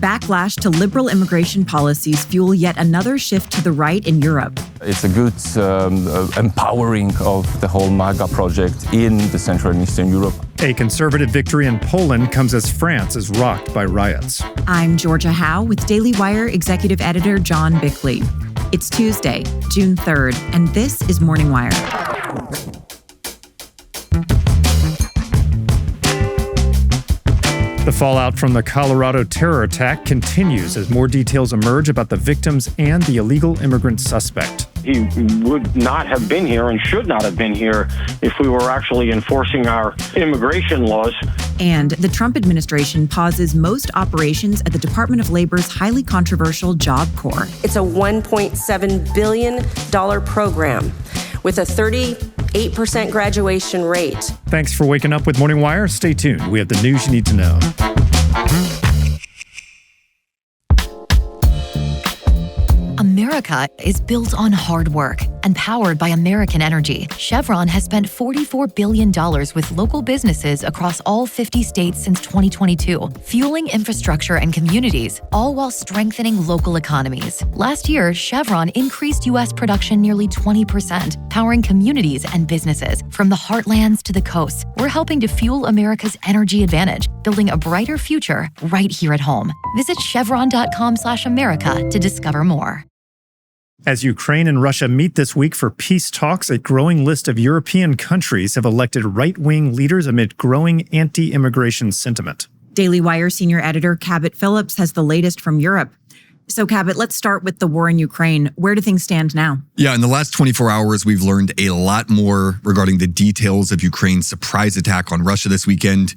Backlash to liberal immigration policies fuel yet another shift to the right in Europe. It's a good empowering of the whole MAGA project in the Central and Eastern Europe. A conservative victory in Poland comes as France is rocked by riots. I'm Georgia Howe with Daily Wire executive editor John Bickley. It's Tuesday, June 3rd, and this is Morning Wire. The fallout from the Colorado terror attack continues as more details emerge about the victims and the illegal immigrant suspect. He would not have been here and should not have been here if we were actually enforcing our immigration laws. And the Trump administration pauses most operations at the Department of Labor's highly controversial JobCorps. It's a $1.7 billion program with a 38% graduation rate. Thanks for waking up with Morning Wire. Stay tuned. We have the news you need to know. America is built on hard work and powered by American energy. Chevron has spent $44 billion with local businesses across all 50 states since 2022, fueling infrastructure and communities, all while strengthening local economies. Last year, Chevron increased U.S. production nearly 20%, powering communities and businesses. From the heartlands to the coasts, we're helping to fuel America's energy advantage, building a brighter future right here at home. Visit chevron.com/America to discover more. As Ukraine and Russia meet this week for peace talks, a growing list of European countries have elected right-wing leaders amid growing anti-immigration sentiment. Daily Wire senior editor Cabot Phillips has the latest from Europe. So, Cabot, let's start with the war in Ukraine. Where do things stand now? Yeah, in the last 24 hours, we've learned a lot more regarding the details of Ukraine's surprise attack on Russia this weekend.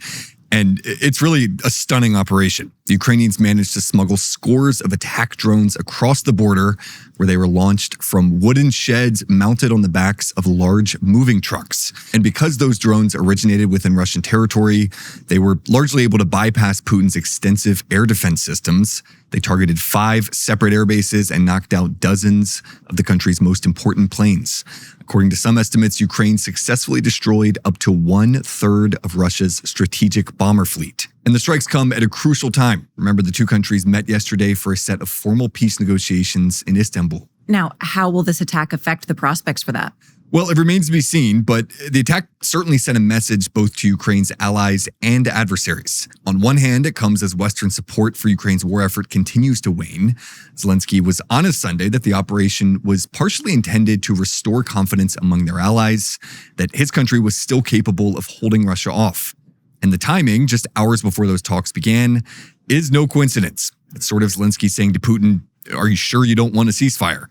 And it's really a stunning operation. The Ukrainians managed to smuggle scores of attack drones across the border, where they were launched from wooden sheds mounted on the backs of large moving trucks. And because those drones originated within Russian territory, they were largely able to bypass Putin's extensive air defense systems. They targeted 5 separate air bases and knocked out dozens of the country's most important planes. According to some estimates, Ukraine successfully destroyed up to 1/3 of Russia's strategic bomber fleet. And the strikes come at a crucial time. Remember, the two countries met yesterday for a set of formal peace negotiations in Istanbul. Now, how will this attack affect the prospects for that? Well, it remains to be seen, but the attack certainly sent a message both to Ukraine's allies and adversaries. On one hand, it comes as Western support for Ukraine's war effort continues to wane. Zelensky was honest Sunday that the operation was partially intended to restore confidence among their allies, that his country was still capable of holding Russia off. And the timing, just hours before those talks began, is no coincidence. It's sort of Zelensky saying to Putin, "Are you sure you don't want a ceasefire?"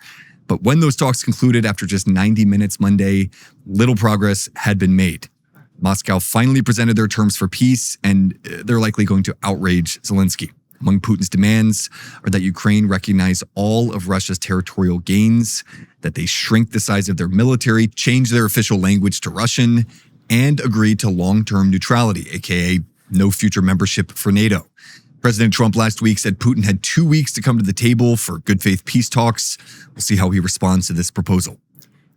But when those talks concluded after just 90 minutes Monday, little progress had been made. Moscow finally presented their terms for peace, and they're likely going to outrage Zelensky. Among Putin's demands are that Ukraine recognize all of Russia's territorial gains, that they shrink the size of their military, change their official language to Russian, and agree to long-term neutrality, aka no future membership for NATO. President Trump last week said Putin had 2 weeks to come to the table for good faith peace talks. We'll see how he responds to this proposal.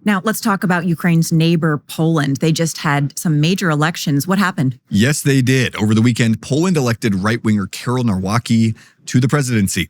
Now, let's talk about Ukraine's neighbor, Poland. They just had some major elections. What happened? Yes, they did. Over the weekend, Poland elected right-winger Karol Nawrocki to the presidency.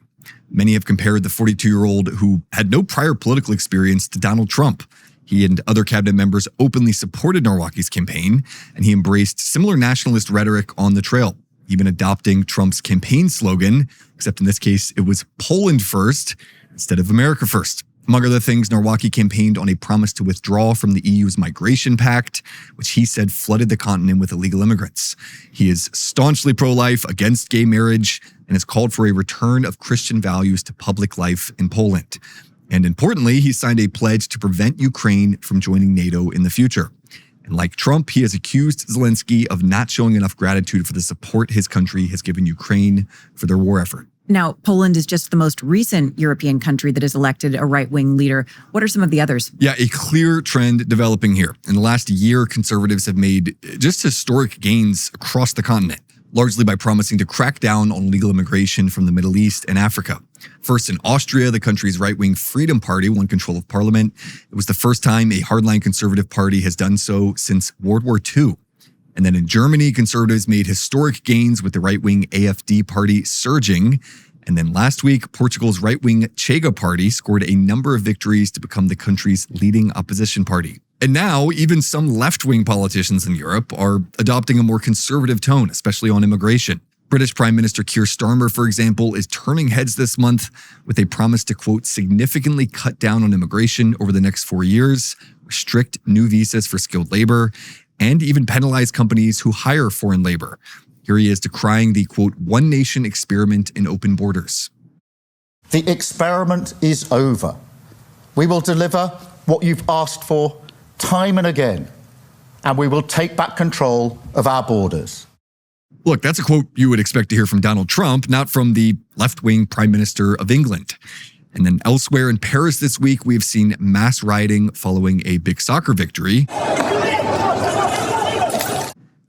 Many have compared the 42-year-old who had no prior political experience to Donald Trump. He and other cabinet members openly supported Nawrocki's campaign, and he embraced similar nationalist rhetoric on the trail, even adopting Trump's campaign slogan, except in this case, it was Poland first instead of America first. Among other things, Nawrocki campaigned on a promise to withdraw from the EU's migration pact, which he said flooded the continent with illegal immigrants. He is staunchly pro-life, against gay marriage, and has called for a return of Christian values to public life in Poland. And importantly, he signed a pledge to prevent Ukraine from joining NATO in the future. And like Trump, he has accused Zelensky of not showing enough gratitude for the support his country has given Ukraine for their war effort. Now, Poland is just the most recent European country that has elected a right-wing leader. What are some of the others? Yeah, a clear trend developing here. In the last year, conservatives have made just historic gains across the continent, largely by promising to crack down on illegal immigration from the Middle East and Africa. First in Austria, the country's right-wing Freedom Party won control of parliament. It was the first time a hardline conservative party has done so since World War II. And then in Germany, conservatives made historic gains with the right-wing AfD party surging. And then last week, Portugal's right-wing Chega party scored a number of victories to become the country's leading opposition party. And now, even some left-wing politicians in Europe are adopting a more conservative tone, especially on immigration. British Prime Minister Keir Starmer, for example, is turning heads this month with a promise to, quote, significantly cut down on immigration over the next 4 years, restrict new visas for skilled labor, and even penalize companies who hire foreign labor. Here he is decrying the, quote, one nation experiment in open borders. The experiment is over. We will deliver what you've asked for time and again, and we will take back control of our borders. Look, that's a quote you would expect to hear from Donald Trump, not from the left-wing Prime Minister of England. And then elsewhere in Paris this week, we've seen mass rioting following a big soccer victory.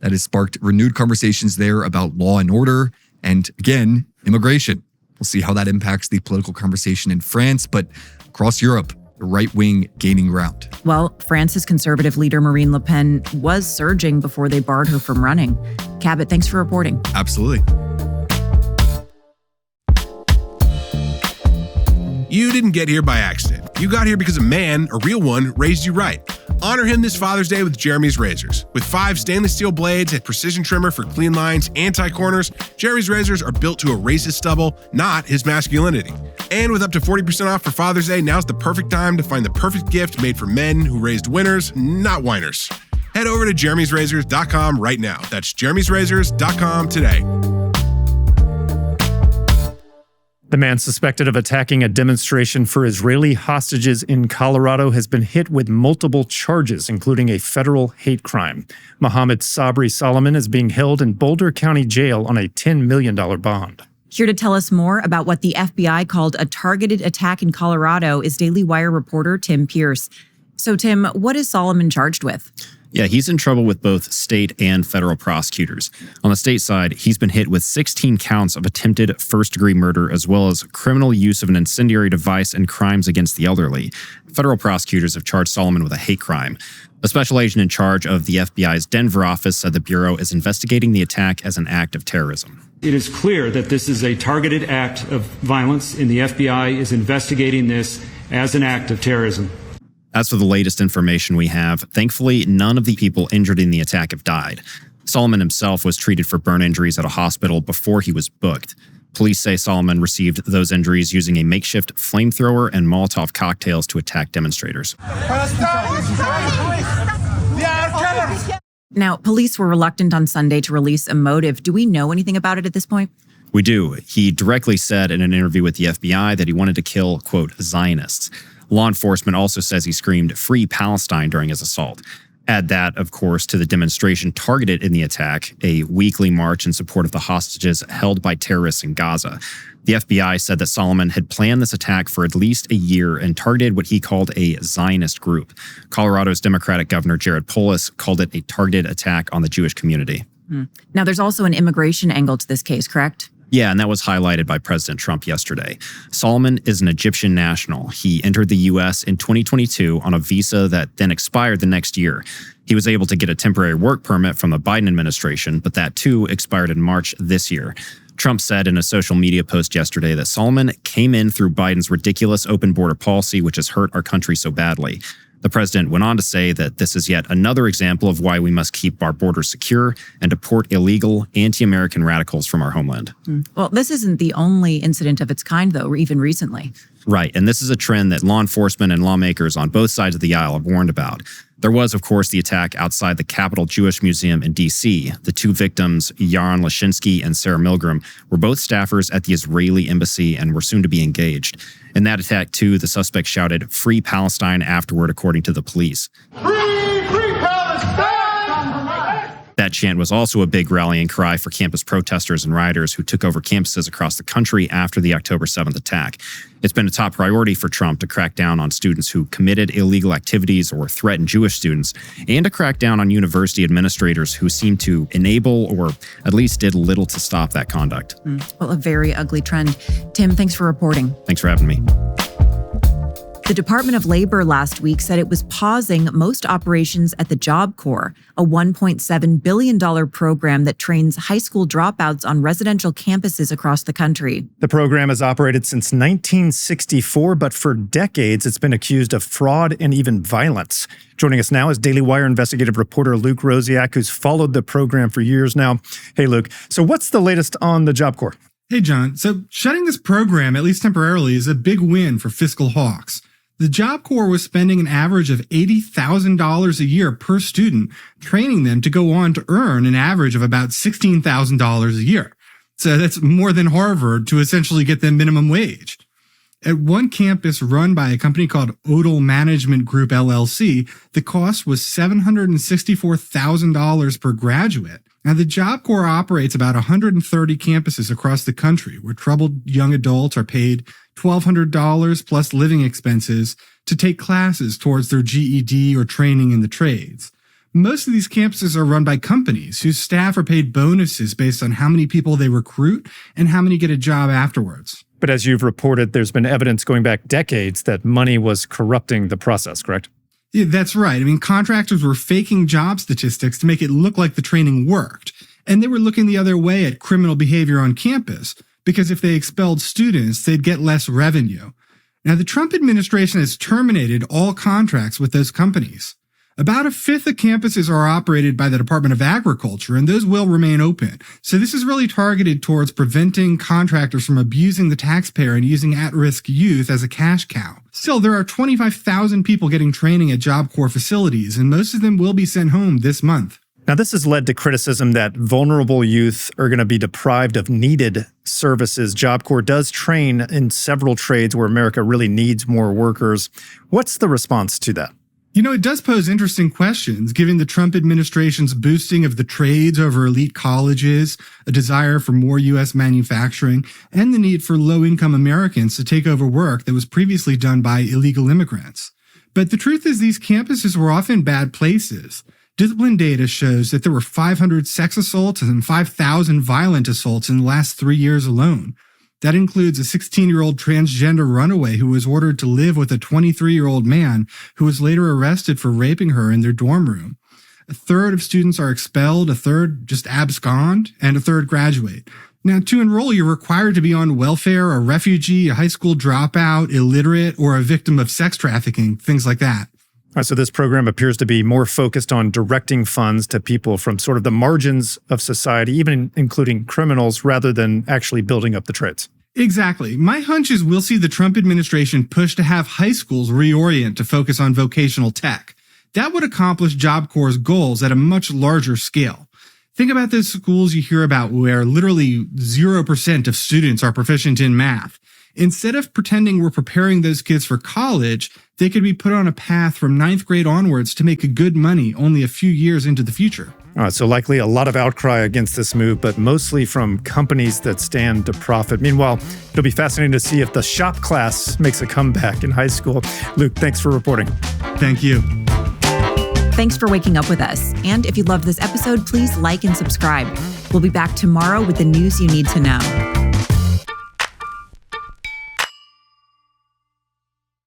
That has sparked renewed conversations there about law and order and, again, immigration. We'll see how that impacts the political conversation in France, but across Europe, the right wing gaining ground. Well, France's conservative leader Marine Le Pen was surging before they barred her from running. Cabot, thanks for reporting. Absolutely. You didn't get here by accident. You got here because a man, a real one, raised you right. Honor him this Father's Day with Jeremy's Razors. With 5 stainless steel blades, a precision trimmer for clean lines, anti-corners, Jeremy's Razors are built to erase his stubble, not his masculinity. And with up to 40% off for Father's Day, now's the perfect time to find the perfect gift made for men who raised winners, not whiners. Head over to jeremy'srazors.com right now. That's jeremy'srazors.com today. The man suspected of attacking a demonstration for Israeli hostages in Colorado has been hit with multiple charges, including a federal hate crime. Mohammed Sabri Solomon is being held in Boulder County Jail on a $10 million bond. Here to tell us more about what the FBI called a targeted attack in Colorado is Daily Wire reporter Tim Pierce. So, Tim, what is Solomon charged with? Yeah, he's in trouble with both state and federal prosecutors. On the state side, he's been hit with 16 counts of attempted first-degree murder, as well as criminal use of an incendiary device and crimes against the elderly. Federal prosecutors have charged Solomon with a hate crime. A special agent in charge of the FBI's Denver office said the Bureau is investigating the attack as an act of terrorism. It is clear that this is a targeted act of violence, and the FBI is investigating this as an act of terrorism. As for the latest information we have, thankfully, none of the people injured in the attack have died. Solomon himself was treated for burn injuries at a hospital before he was booked. Police say Solomon received those injuries using a makeshift flamethrower and Molotov cocktails to attack demonstrators. Now, police were reluctant on Sunday to release a motive. Do we know anything about it at this point? We do. He directly said in an interview with the FBI that he wanted to kill, quote, Zionists. Law enforcement also says he screamed "Free Palestine" during his assault. Add that, of course, to the demonstration targeted in the attack, a weekly march in support of the hostages held by terrorists in Gaza. The FBI said that Solomon had planned this attack for at least a year and targeted what he called a Zionist group. Colorado's Democratic Governor Jared Polis called it a targeted attack on the Jewish community. Now, there's also an immigration angle to this case, correct? Yeah, and that was highlighted by President Trump yesterday. Solomon is an Egyptian national. He entered the U.S. in 2022 on a visa that then expired the next year. He was able to get a temporary work permit from the Biden administration, but that too expired in March this year. Trump said in a social media post yesterday that Solomon came in through Biden's ridiculous open border policy, which has hurt our country so badly. The president went on to say that this is yet another example of why we must keep our borders secure and deport illegal, anti-American radicals from our homeland. Well, this isn't the only incident of its kind, though, or even recently. Right, and this is a trend that law enforcement and lawmakers on both sides of the aisle have warned about. There was, of course, the attack outside the Capitol Jewish Museum in D.C. The two victims, Yaron Lashinsky and Sarah Milgram, were both staffers at the Israeli embassy and were soon to be engaged. In that attack, too, the suspect shouted "Free Palestine" afterward, according to the police. Free Palestine! That chant was also a big rallying cry for campus protesters and rioters who took over campuses across the country after the October 7th attack. It's been a top priority for Trump to crack down on students who committed illegal activities or threatened Jewish students, and to crack down on university administrators who seemed to enable or at least did little to stop that conduct. Well, a very ugly trend. Tim, thanks for reporting. Thanks for having me. The Department of Labor last week said it was pausing most operations at the JobCorps, a $1.7 billion program that trains high school dropouts on residential campuses across the country. The program has operated since 1964, but for decades it's been accused of fraud and even violence. Joining us now is Daily Wire investigative reporter Luke Rosiak, who's followed the program for years now. Hey, Luke. So what's the latest on the JobCorps? Hey, John. So shutting this program, at least temporarily, is a big win for fiscal hawks. The JobCorps was spending an average of $80,000 a year per student, training them to go on to earn an average of about $16,000 a year. So that's more than Harvard to essentially get them minimum wage. At one campus run by a company called Odell Management Group, LLC, the cost was $764,000 per graduate. Now, the JobCorps operates about 130 campuses across the country where troubled young adults are paid $1,200 plus living expenses to take classes towards their GED or training in the trades. Most of these campuses are run by companies whose staff are paid bonuses based on how many people they recruit and how many get a job afterwards. But as you've reported, there's been evidence going back decades that money was corrupting the process, correct? Yeah, that's right. I mean, contractors were faking job statistics to make it look like the training worked. And they were looking the other way at criminal behavior on campus, because if they expelled students, they'd get less revenue. Now, the Trump administration has terminated all contracts with those companies. About a fifth of campuses are operated by the Department of Agriculture, and those will remain open. So this is really targeted towards preventing contractors from abusing the taxpayer and using at-risk youth as a cash cow. Still, there are 25,000 people getting training at JobCorps facilities, and most of them will be sent home this month. Now, this has led to criticism that vulnerable youth are going to be deprived of needed services. JobCorps does train in several trades where America really needs more workers. What's the response to that? You know, it does pose interesting questions, given the Trump administration's boosting of the trades over elite colleges, a desire for more U.S. manufacturing, and the need for low-income Americans to take over work that was previously done by illegal immigrants. But the truth is these campuses were often bad places. Discipline data shows that there were 500 sex assaults and 5,000 violent assaults in the last 3 years alone. That includes a 16-year-old transgender runaway who was ordered to live with a 23-year-old man who was later arrested for raping her in their dorm room. A third of students are expelled, a third just abscond, and a third graduate. Now, to enroll, you're required to be on welfare, a refugee, a high school dropout, illiterate, or a victim of sex trafficking, things like that. All right, so this program appears to be more focused on directing funds to people from sort of the margins of society, even including criminals, rather than actually building up the trades. Exactly. My hunch is we'll see the Trump administration push to have high schools reorient to focus on vocational tech. That would accomplish JobCorps' goals at a much larger scale. Think about those schools you hear about where literally 0% of students are proficient in math. Instead of pretending we're preparing those kids for college, they could be put on a path from 9th grade onwards to make good money only a few years into the future. All right, so likely a lot of outcry against this move, but mostly from companies that stand to profit. Meanwhile, it'll be fascinating to see if the shop class makes a comeback in high school. Luke, thanks for reporting. Thank you. Thanks for waking up with us. And if you love this episode, please like and subscribe. We'll be back tomorrow with the news you need to know.